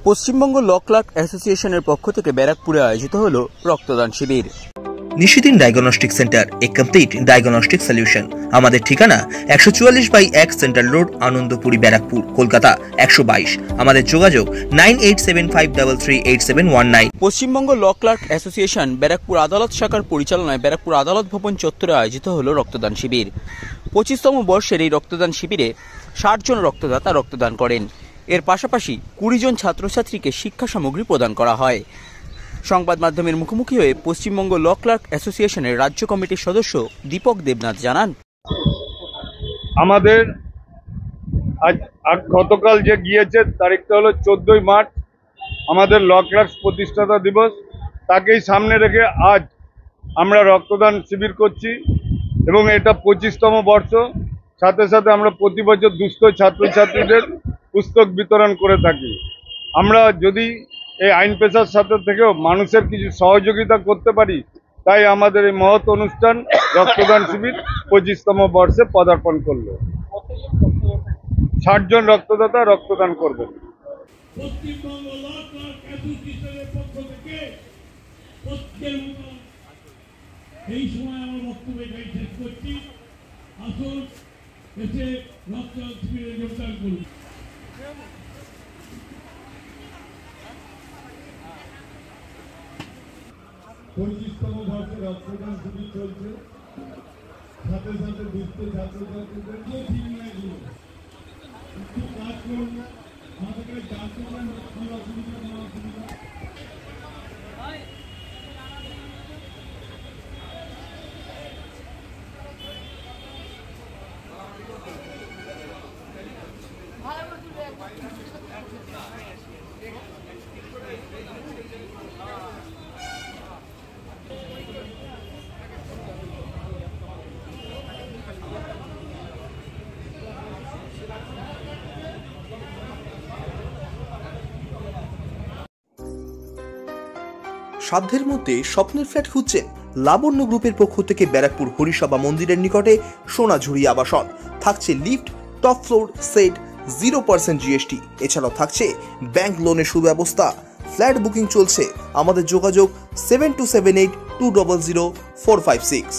Paschimbanga law clerk অ্যাসোসিয়েশনের পক্ষ থেকে ব্যারাকপুরে আয়োজিত হলো রক্তদান শিবির। Nishidin diagnostic centre, a complete diagnostic solution. আমাদের ঠিকানা 144/1 সেন্ট্রাল রোড, আনন্দপুরি, ব্যারাকপুর, কলকাতা 122। আমাদের যোগাযোগ 9875338719। Paschimbanga law clerk association Barrackpore আদালত শাখার পরিচালনায় ব্যারাকপুর আদালত ভবন চত্বরে আয়োজিত হলো রক্তদান শিবির। 25তম বর্ষের এই রক্তদান শিবিরে 60 জন রক্তদাতা রক্তদান করেন। এর পাশাপাশি 20 জন ছাত্রছাত্রীকে শিক্ষা সামগ্রী প্রদান করা হয়। সংবাদ মাধ্যমের মুখোমুখি হয়ে পশ্চিমবঙ্গ ল ক্লার্ক অ্যাসোসিয়েশনের রাজ্য কমিটির সদস্য দীপক দেবনাথ জানান, আমাদের গতকাল যে গিয়েছে তারিখটা হলো 14ই মার্চ, আমাদের ল ক্লার্ক প্রতিষ্ঠাতা দিবস। তাকেই সামনে রেখে আজ আমরা রক্তদান শিবির করছি এবং এটা 25তম বর্ষ। সাথে সাথে আমরা প্রতি বছর দুস্থ ছাত্রছাত্রীদের পুস্তক বিতরণ করে থাকি। আমরা যদি এই আইন পেশার সাথে থেকেও মানুষের কিছু সহযোগিতা করতে পারি, তাই আমাদের এই মহৎ অনুষ্ঠান রক্তদান শিবির 25তম বর্ষে পদার্পণ করলো। 60 জন রক্তদাতা রক্তদান করবেন। পশ্চিমবঙ্গ ল ক্লার্ক অ্যাসোসিয়েশনের পক্ষ থেকে এই সময় আমার বক্তব্য এটাই শেষ করছি। আসুন এসে রক্তদান শিবিরে যোগদান করুন। পঁচিশতম বর্ষে রক্তদান শিবির চলছে। সাথে সাথে দুস্থ ছাত্রছাত্রীদের ঠিক নয়, একটু কাজ করুন, আমাদের কাছে জানতে পারেন কি অসুবিধা না অসুবিধা। সাধ্যের মধ্যে স্বপ্নের ফ্ল্যাট খুঁজছেন? লাবণ্য গ্রুপের পক্ষ থেকে ব্যারাকপুর হরিসভা মন্দিরের নিকটে সোনাঝুরি আবাসন। থাকছে lift, top floor, set, 0% GST। এছাড়াও থাকছে ব্যাংক লোনের সুব্যবস্থা। ফ্ল্যাট বুকিং চলছে। আমাদের যোগাযোগ 7278200456।